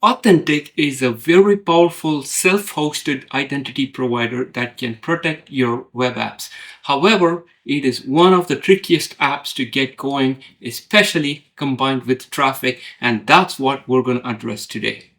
Authentik is a very powerful self-hosted identity provider that can protect your web apps. However, it is one of the trickiest apps to get going, especially combined with Traefik, and that's what we're going to address today.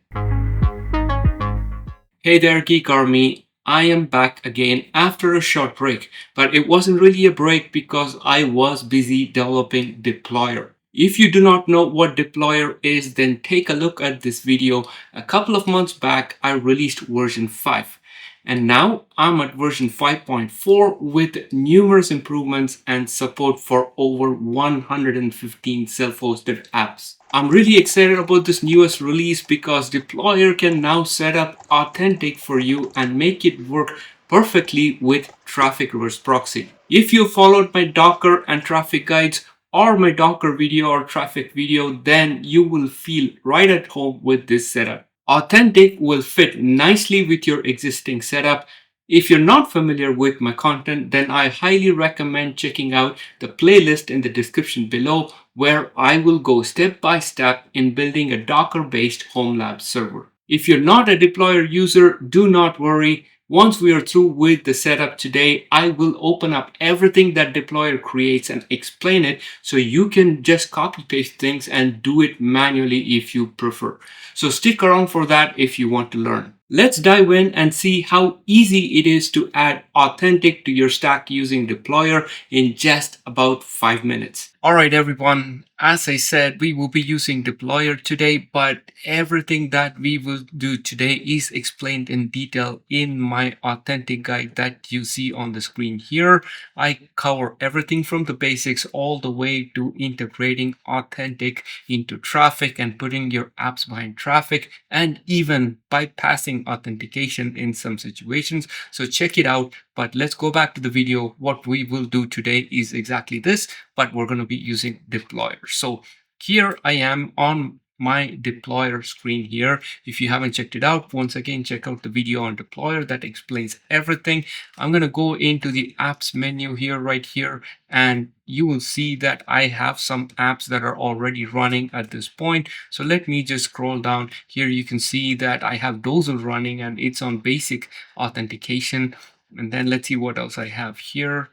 Hey there, Geek Army. I am back again after a short break, but it wasn't really a break because I was busy developing Deployrr. If you do not know what Deployrr is, then take a look at this video. A couple of months back, I released version 5. And now I'm at version 5.4 with numerous improvements and support for over 115 self-hosted apps. I'm really excited about this newest release because Deployrr can now set up Authentik for you and make it work perfectly with Traefik reverse proxy. If you followed my Docker and Traefik guides or my Docker video or Traefik video, then you will feel right at home with this setup. Authentik will fit nicely with your existing setup. If you're not familiar with my content, then I highly recommend checking out the playlist in the description below where I will go step by step in building a Docker-based Homelab server. If you're not a Deployrr user, do not worry. Once we are through with the setup today, I will open up everything that Deployrr creates and explain it so you can just copy paste things and do it manually if you prefer. So stick around for that if you want to learn. Let's dive in and see how easy it is to add Authentik to your stack using Deployrr in just about 5 minutes. Alright everyone, as I said, we will be using Deployrr today, but everything that we will do today is explained in detail in my Authentik guide that you see on the screen here. I cover everything from the basics all the way to integrating Authentik into Traefik and putting your apps behind Traefik and even bypassing authentication in some situations. So check it out. But let's go back to the video. What we will do today is exactly this, but we're going to be using Deployrr. So here I am on my Deployrr screen here. If you haven't checked it out, once again, check out the video on Deployrr that explains everything. I'm going to go into the apps menu here, right here, and you will see that I have some apps that are already running at this point. So let me just scroll down here. You can see that I have Dozel running and it's on basic authentication. And then let's see what else I have here.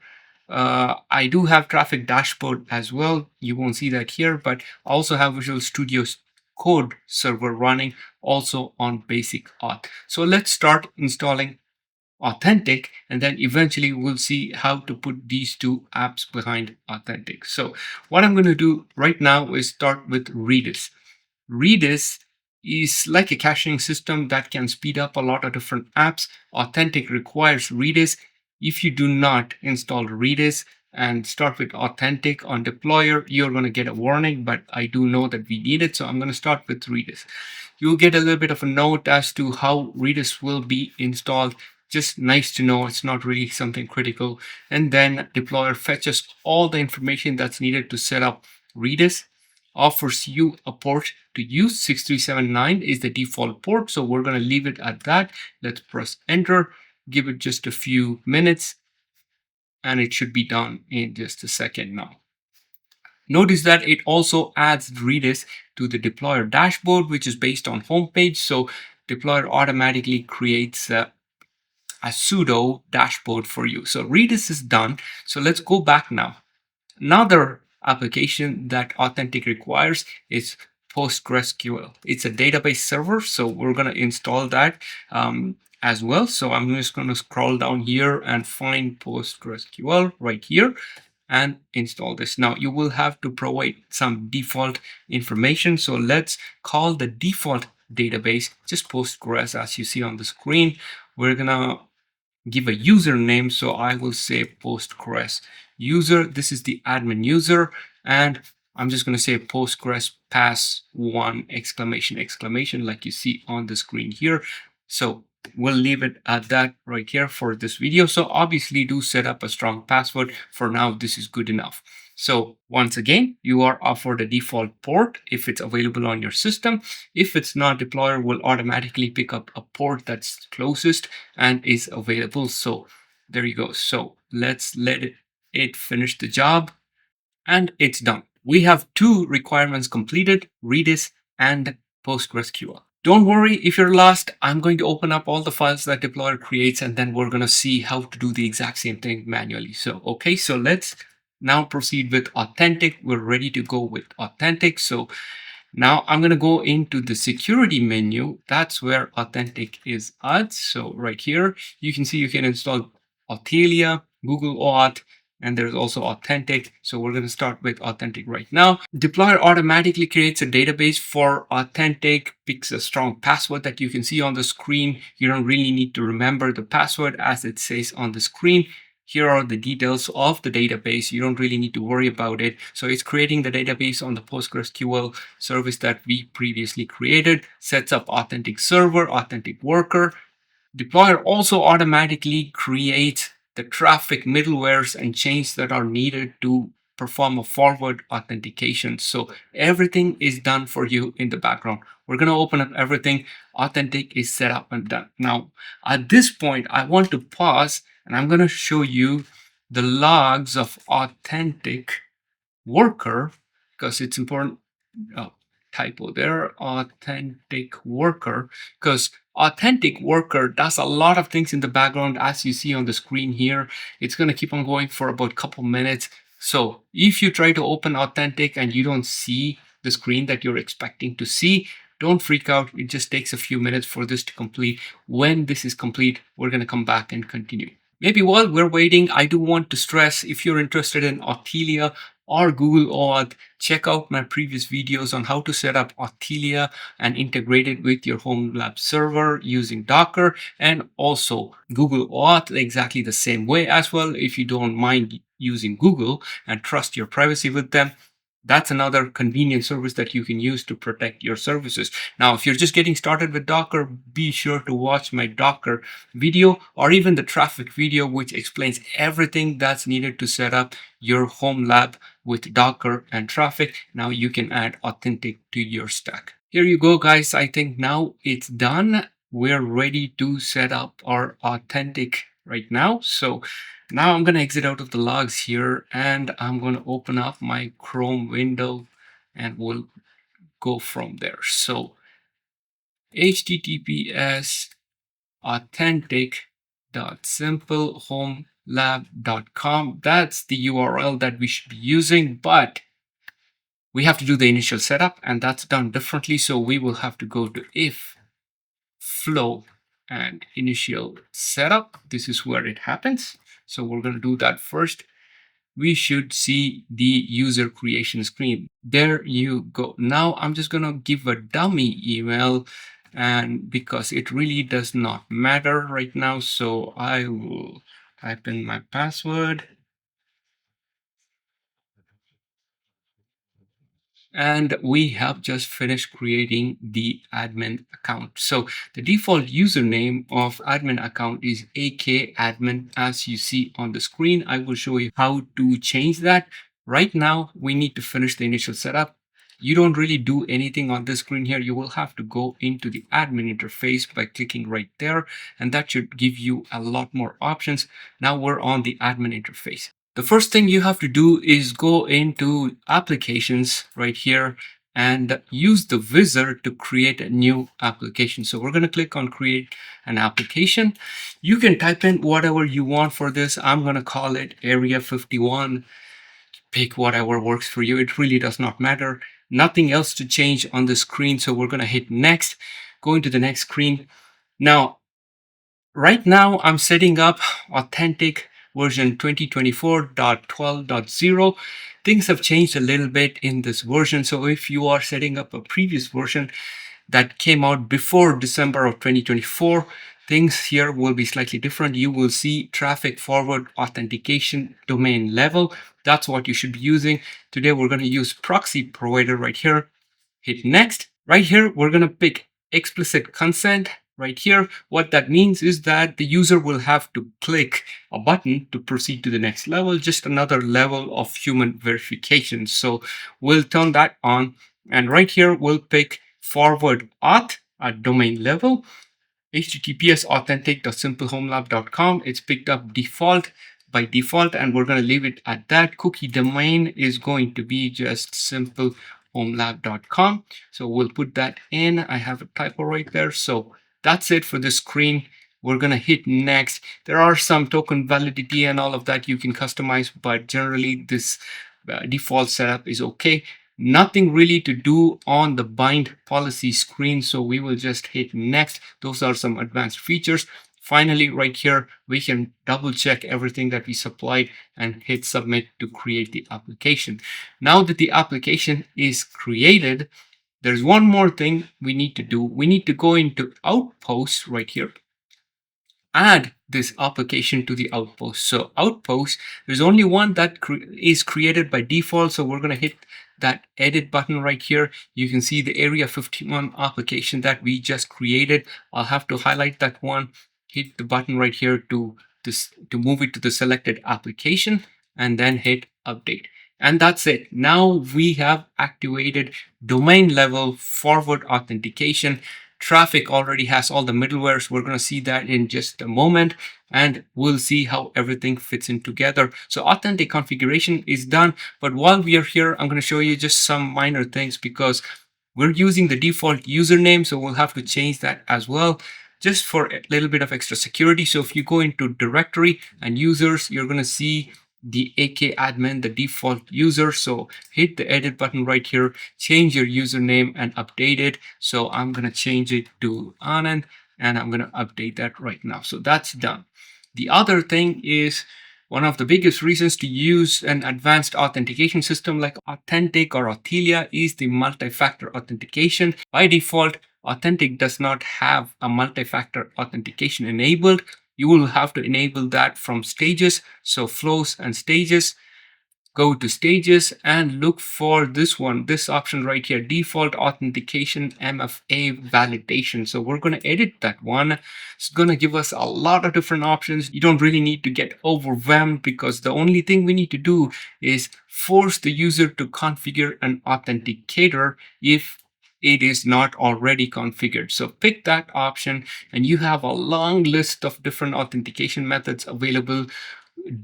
I do have Traefik dashboard as well. You won't see that here, but I also have Visual Studio Code server running also on basic auth. So let's start installing Authentik, and then eventually we'll see how to put these two apps behind Authentik. So what I'm going to do right now is start with Redis. Redis is like a caching system that can speed up a lot of different apps. Authentik requires Redis. If you do not install Redis and start with Authentik on Deployrr, you're going to get a warning, but I do know that we need it, so I'm going to start with Redis. You'll get a little bit of a note as to how Redis will be installed. Just nice to know, it's not really something critical. And then Deployrr fetches all the information that's needed to set up Redis. Offers you a port to use. 6379 is the default port, so we're going to leave it at that. Let's press enter, give it just a few minutes, and it should be done in just a second now. Notice that it also adds Redis to the Deployrr dashboard, which is based on homepage. So Deployrr automatically creates a pseudo dashboard for you. So Redis is done. So let's go back now. Another application that Authentik requires is PostgreSQL. It's a database server, so we're going to install that as well. So I'm just going to scroll down here and find PostgreSQL right here and install this. Now you will have to provide some default information. So let's call the default database just Postgres, as you see on the screen. We're going to give a username, so I will say Postgres user. This is the admin user, and I'm just going to say Postgres pass1 exclamation like you see on the screen here. So we'll leave it at that right here for this video. So obviously do set up a strong password. For now, this is good enough. So once again, you are offered a default port if it's available on your system. If it's not, Deployrr will automatically pick up a port that's closest and is available. So there you go. So let's let it finish the job, and it's done. We have two requirements completed, Redis and PostgreSQL. Don't worry if you're lost. I'm going to open up all the files that Deployrr creates, and then we're going to see how to do the exact same thing manually. So, okay, so let's now proceed with Authentik. We're ready to go with Authentik. So now I'm going to go into the security menu. That's where Authentik is at. So right here, you can see you can install Authelia, Google Auth, and there's also Authentik. So we're going to start with Authentik right now. Deployrr automatically creates a database for Authentik, picks a strong password that you can see on the screen. You don't really need to remember the password as it says on the screen. Here are the details of the database. You don't really need to worry about it. So it's creating the database on the PostgreSQL service that we previously created, sets up Authentik server, Authentik worker. Deployrr also automatically creates the Traefik middlewares and chains that are needed to perform a forward authentication. So everything is done for you in the background. We're going to open up everything. Authentik is set up and done. Now, at this point, I want to pause and I'm going to show you the logs of Authentik worker because it's important. Oh, typo there, Authentik worker, because Authentik worker does a lot of things in the background as you see on the screen here. It's going to keep on going for about a couple minutes. So if you try to open Authentik and you don't see the screen that you're expecting to see, don't freak out. It just takes a few minutes for this to complete. When this is complete, we're going to come back and continue. Maybe while we're waiting, I do want to stress, if you're interested in Authelia or Google Auth, check out my previous videos on how to set up Authelia and integrate it with your Homelab server using Docker, and also Google Auth exactly the same way as well. If you don't mind using Google and trust your privacy with them, that's another convenient service that you can use to protect your services. Now, if you're just getting started with Docker, be sure to watch my Docker video or even the Traefik video, which explains everything that's needed to set up your Homelab with Docker and Traefik. Now you can add Authentik to your stack. Here you go, guys. I think now it's done. We're ready to set up our Authentik right now. So now I'm going to exit out of the logs here and I'm going to open up my Chrome window and we'll go from there. So https authentik.simplehomelab.com. That's the URL that we should be using, but we have to do the initial setup and that's done differently. So we will have to go to if flow and initial setup. This is where it happens. So we're going to do that first. We should see the user creation screen. There you go. Now I'm just going to give a dummy email, and because it really does not matter right now, so I will type in my password. And we have just finished creating the admin account. So the default username of admin account is akadmin, as you see on the screen. I will show you how to change that. Right now, we need to finish the initial setup. You don't really do anything on this screen here. You will have to go into the admin interface by clicking right there, and that should give you a lot more options. Now we're on the admin interface. The first thing you have to do is go into applications right here and use the wizard to create a new application. So we're going to click on create an application. You can type in whatever you want for this. I'm going to call it Area 51. Pick whatever works for you. It really does not matter. Nothing else to change on the screen. So we're going to hit next, go into the next screen. Now, right now I'm setting up Authentik version 2024.12.0. Things have changed a little bit in this version. So if you are setting up a previous version that came out before December of 2024, things here will be slightly different. You will see Traefik forward authentication domain level. That's what you should be using. Today, we're going to use proxy provider right here. Hit next. Right here, we're going to pick explicit consent. Right here, what that means is that the user will have to click a button to proceed to the next level, just another level of human verification. So we'll turn that on. And right here, we'll pick forward auth at domain level. HTTPS authentik.simplehomelab.com. It's picked up by default, and we're going to leave it at that. Cookie domain is going to be just simple Simple-Homelab.com. So we'll put that in. I have a typo right there. So that's it for the screen. We're going to hit next. There are some token validity and all of that you can customize, but generally this default setup is okay. Nothing really to do on the bind policy screen. So we will just hit next. Those are some advanced features. Finally, right here, we can double check everything that we supplied and hit submit to create the application. Now that the application is created, there's one more thing we need to do. We need to go into Outpost right here, add this application to the Outpost. So Outpost, there's only one that is created by default. So we're going to hit that edit button right here. You can see the Area 51 application that we just created. I'll have to highlight that one, hit the button right here to move it to the selected application, and then hit update. And that's it. Now we have activated domain level forward authentication. Traefik already has all the middleware, so we're going to see that in just a moment, and we'll see how everything fits in together. So Authentik configuration is done, but while we are here, I'm going to show you just some minor things because we're using the default username, so we'll have to change that as well, just for a little bit of extra security. So if you go into directory and users, you're going to see the AK admin, the default user. So hit the edit button right here, change your username and update it. So I'm going to change it to Anand, and I'm going to update that right now. So that's done. The other thing is, one of the biggest reasons to use an advanced authentication system like Authentik or Authelia is the multi-factor authentication. By default, Authentik does not have a multi-factor authentication enabled. You will have to enable that from stages. So flows and stages. Go to stages and look for this one, this option right here, default authentication MFA validation. So we're going to edit that one. It's going to give us a lot of different options. You don't really need to get overwhelmed because the only thing we need to do is force the user to configure an authenticator if it is not already configured. So pick that option and you have a long list of different authentication methods available.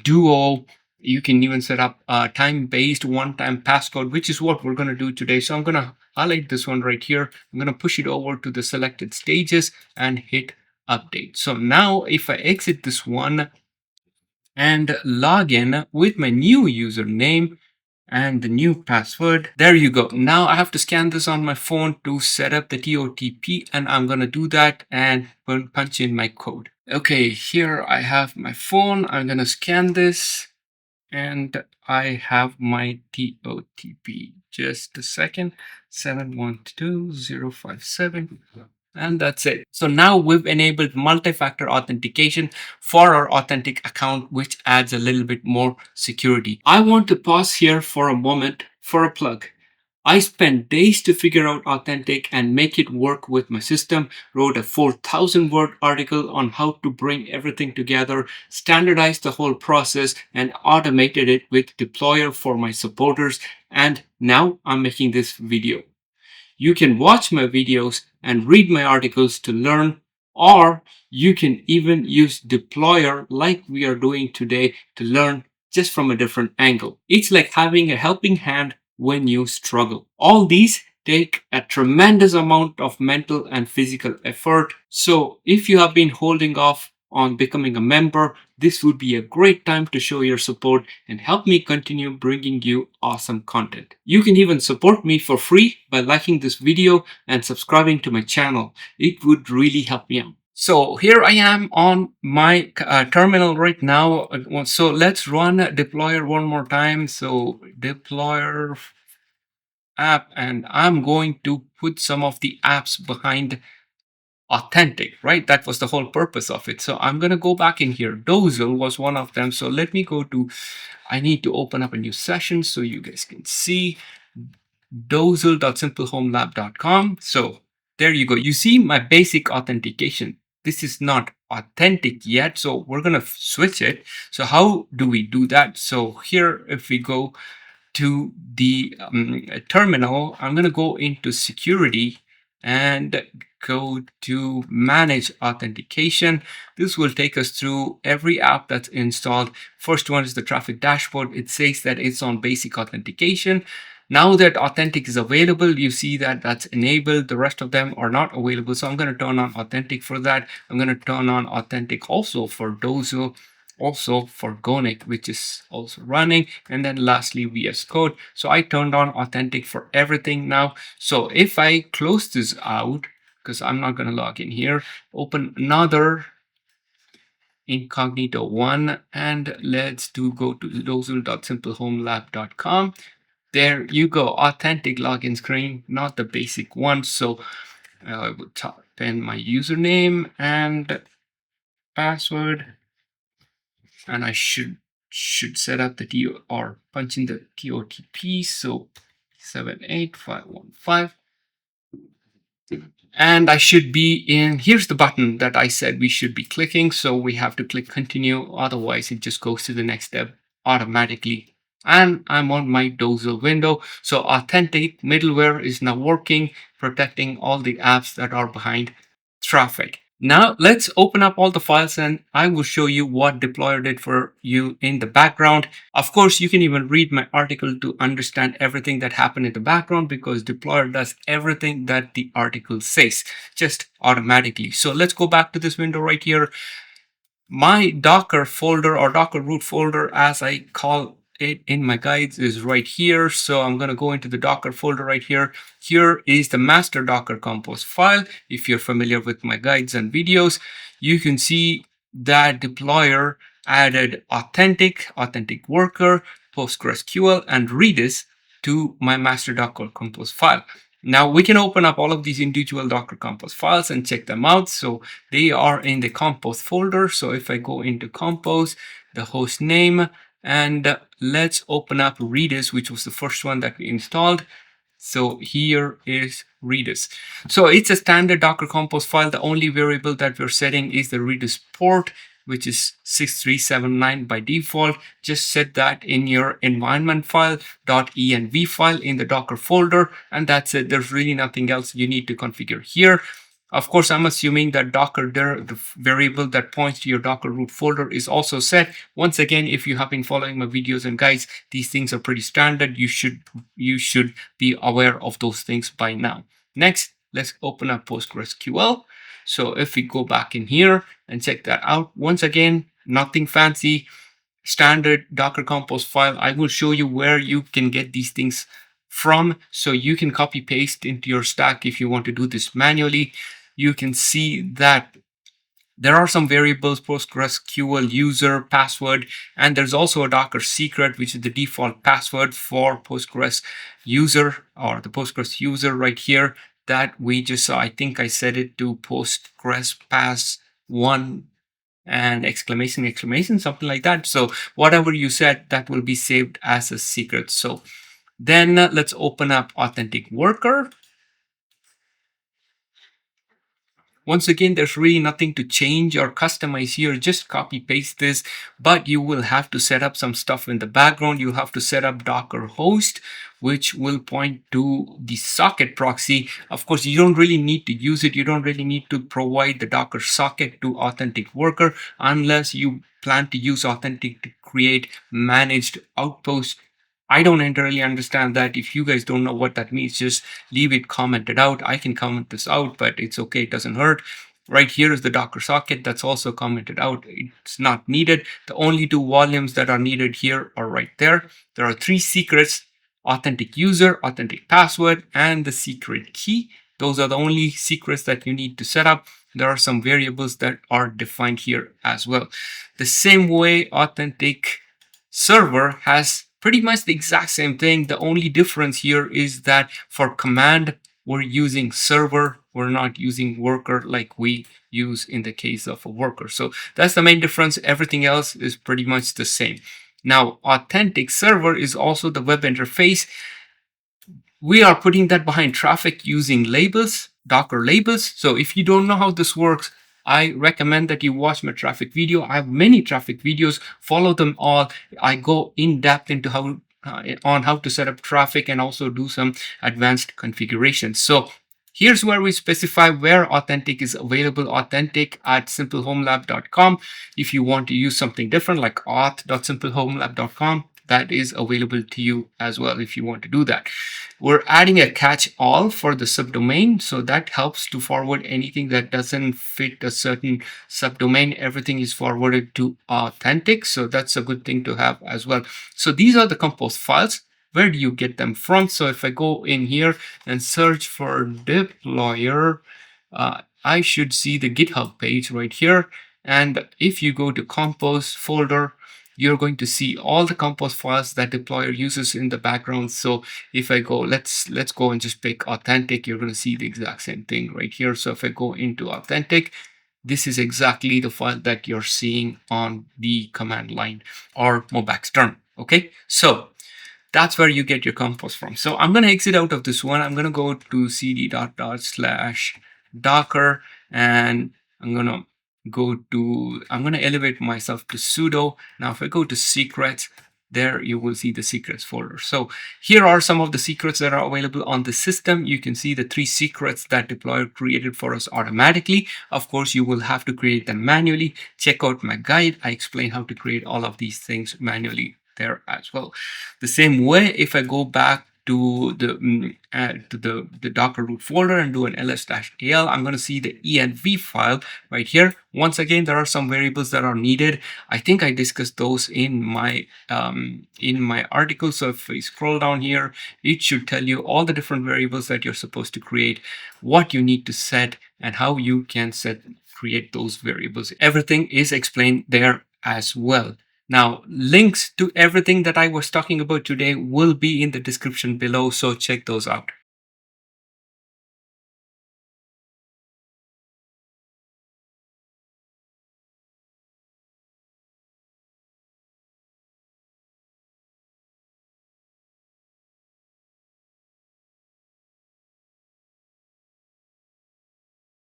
Duo, you can even set up a time-based one-time passcode, which is what we're going to do today. So I'm going to highlight this one right here. I'm going to push it over to the selected stages and hit update. So now if I exit this one and log in with my new username and the new password, there you go. Now I have to scan this on my phone to set up the TOTP, and I'm going to do that and punch in my code. Okay, here I have my phone. I'm going to scan this and I have my TOTP. Just a second, 712057. And that's it. So now we've enabled multi-factor authentication for our Authentik account, which adds a little bit more security. I want to pause here for a moment for a plug. I spent days to figure out Authentik and make it work with my system, wrote a 4,000-word article on how to bring everything together, standardized the whole process, and automated it with Deployrr for my supporters, and now I'm making this video. You can watch my videos and read my articles to learn, or you can even use Deployrr like we are doing today to learn just from a different angle. It's like having a helping hand when you struggle. All these take a tremendous amount of mental and physical effort. So if you have been holding off on becoming a member, this would be a great time to show your support and help me continue bringing you awesome content. You can even support me for free by liking this video and subscribing to my channel. It would really help me out. So here I am on my terminal right now. So let's run Deployrr one more time. So Deployrr app, and I'm going to put some of the apps behind Authentik, right? That was the whole purpose of it. So I'm going to go back in here. Dozel was one of them. So let me go to, I need to open up a new session so you guys can see dozel.simplehomelab.com. So there you go. You see my basic authentication. This is not authentic yet, so we're going to switch it. So how do we do that? So here, if we go to the terminal, I'm going to go into security and go to manage authentication. This will take us through every app that's installed. First one is the Traefik dashboard. It says that it's on basic authentication. Now that Authentik is available, you see that that's enabled. The rest of them are not available. So I'm going to turn on Authentik for that. I'm going to turn on Authentik also for Dozo, also for Gonic, which is also running. And then lastly, VS Code. So I turned on Authentik for everything now. So if I close this out, because I'm not going to log in here, open another incognito one, and let's go to dozel.simplehomelab.com. There you go, Authentik login screen, not the basic one. So I will type in my username and password, and I should set up the D or punch in the TOTP. So 78515. And I should be in, here's the button that I said we should be clicking. So we have to click continue. Otherwise, it just goes to the next step automatically. And I'm on my Dozel window. So Authentik middleware is now working, protecting all the apps that are behind Traefik. Now let's open up all the files and I will show you what Deployrr did for you in the background. Of course, you can even read my article to understand everything that happened in the background, because Deployrr does everything that the article says just automatically. So let's go back to this window right here. My Docker folder or Docker root folder, as I call it in my guides, is right here. So I'm going to go into the Docker folder right here. Here is the master Docker compose file. If you're familiar with my guides and videos, you can see that Deployrr added Authentik worker, PostgreSQL, and Redis to my master Docker compose file. Now we can open up all of these individual Docker compose files and check them out. So they are in the compose folder. So if I go into compose, the host name, and let's open up Redis, which was the first one that we installed. So here is Redis. So it's a standard Docker compose file. The only variable that we're setting is the Redis port, which is 6379 by default. Just set that in your environment file, .env file in the Docker folder, and that's it. There's really nothing else you need to configure here. Of course, I'm assuming that Docker, the variable that points to your Docker root folder, is also set. Once again, if you have been following my videos and guides, these things are pretty standard. You should be aware of those things by now. Next, let's open up PostgreSQL. So if we go back in here and check that out, once again, nothing fancy, standard Docker compose file. I will show you where you can get these things from, so you can copy paste into your stack if you want to do this manually. You can see that there are some variables, PostgreSQL user, password, and there's also a Docker secret, which is the default password for Postgres user, or the Postgres user right here, that we just saw. I think I set it to Postgres pass 1 and exclamation, something like that. So whatever you set, that will be saved as a secret. So then let's open up Authentik worker. Once again, there's really nothing to change or customize here. Just copy paste this, but you will have to set up some stuff in the background. You have to set up Docker host, which will point to the socket proxy. Of course, you don't really need to use it. You don't really need to provide the Docker socket to Authentik worker unless you plan to use Authentik to create managed Outpost. I don't entirely understand that. If you guys don't know what that means, just leave it commented out. I can comment this out, but it's okay. It doesn't hurt. Right here is the Docker socket that's also commented out. It's not needed. The only two volumes that are needed here are right there. There are 3 secrets: Authentik user, Authentik password, and the secret key. Those are the only secrets that you need to set up. There are some variables that are defined here as well. The same way Authentik server has pretty much the exact same thing. The only difference here is that for command, we're using server. We're not using worker like we use in the case of a worker. So that's the main difference. Everything else is pretty much the same. Now, Authentik server is also the web interface. We are putting that behind Traefik using labels, Docker labels. So if you don't know how this works, I recommend that you watch my Traefik video. I have many Traefik videos. Follow them all. I go in depth into how to set up Traefik and also do some advanced configurations. So here's where we specify where Authentik is available. Authentik at simplehomelab.com. If you want to use something different like auth.simplehomelab.com, that is available to you as well if you want to do that. We're adding a catch all for the subdomain, so that helps to forward anything that doesn't fit a certain subdomain. Everything is forwarded to Authentik, so that's a good thing to have as well. So these are the compose files. Where do you get them from? So if I go in here and search for Deployrr, I should see the GitHub page right here. And if you go to compose folder, you're going to see all the compose files that Deployrr uses in the background. So if I go, let's go and just pick Authentik, you're going to see the exact same thing right here. So if I go into Authentik, this is exactly the file that you're seeing on the command line or Mobax term. Okay, so that's where you get your compose from. So I'm going to exit out of this one. I'm going to go to cd./docker, and I'm going to I'm going to elevate myself to sudo. Now, if I go to secrets, there you will see the secrets folder. So here are some of the secrets that are available on the system. You can see the 3 secrets that Deployrr created for us automatically. Of course, you will have to create them manually. Check out my guide. I explain how to create all of these things manually there as well. The same way, if I go back to the Docker root folder and do an ls-al, I'm going to see the env file right here. Once again, there are some variables that are needed. I think I discussed those in my article. So if we scroll down here, it should tell you all the different variables that you're supposed to create, what you need to set, and how you can create those variables. Everything is explained there as well. Now, links to everything that I was talking about today will be in the description below, so check those out.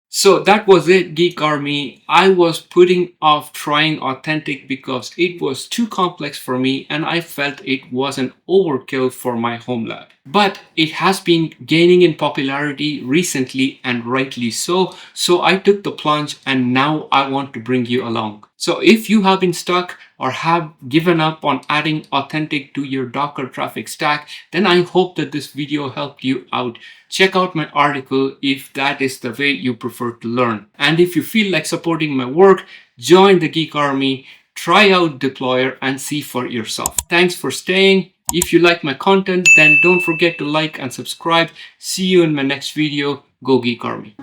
So that was it, Geek Army. I was putting off trying Authentik because it was too complex for me and I felt it was an overkill for my home lab. But it has been gaining in popularity recently, and rightly so. So I took the plunge and now I want to bring you along. So if you have been stuck or have given up on adding Authentik to your Docker Traefik stack, then I hope that this video helped you out. Check out my article if that is the way you prefer to learn. And if you feel like supporting my work, join the Geek Army, try out Deployrr and see for yourself. Thanks for staying. If you like my content, then don't forget to like and subscribe. See you in my next video. Go Geek Army.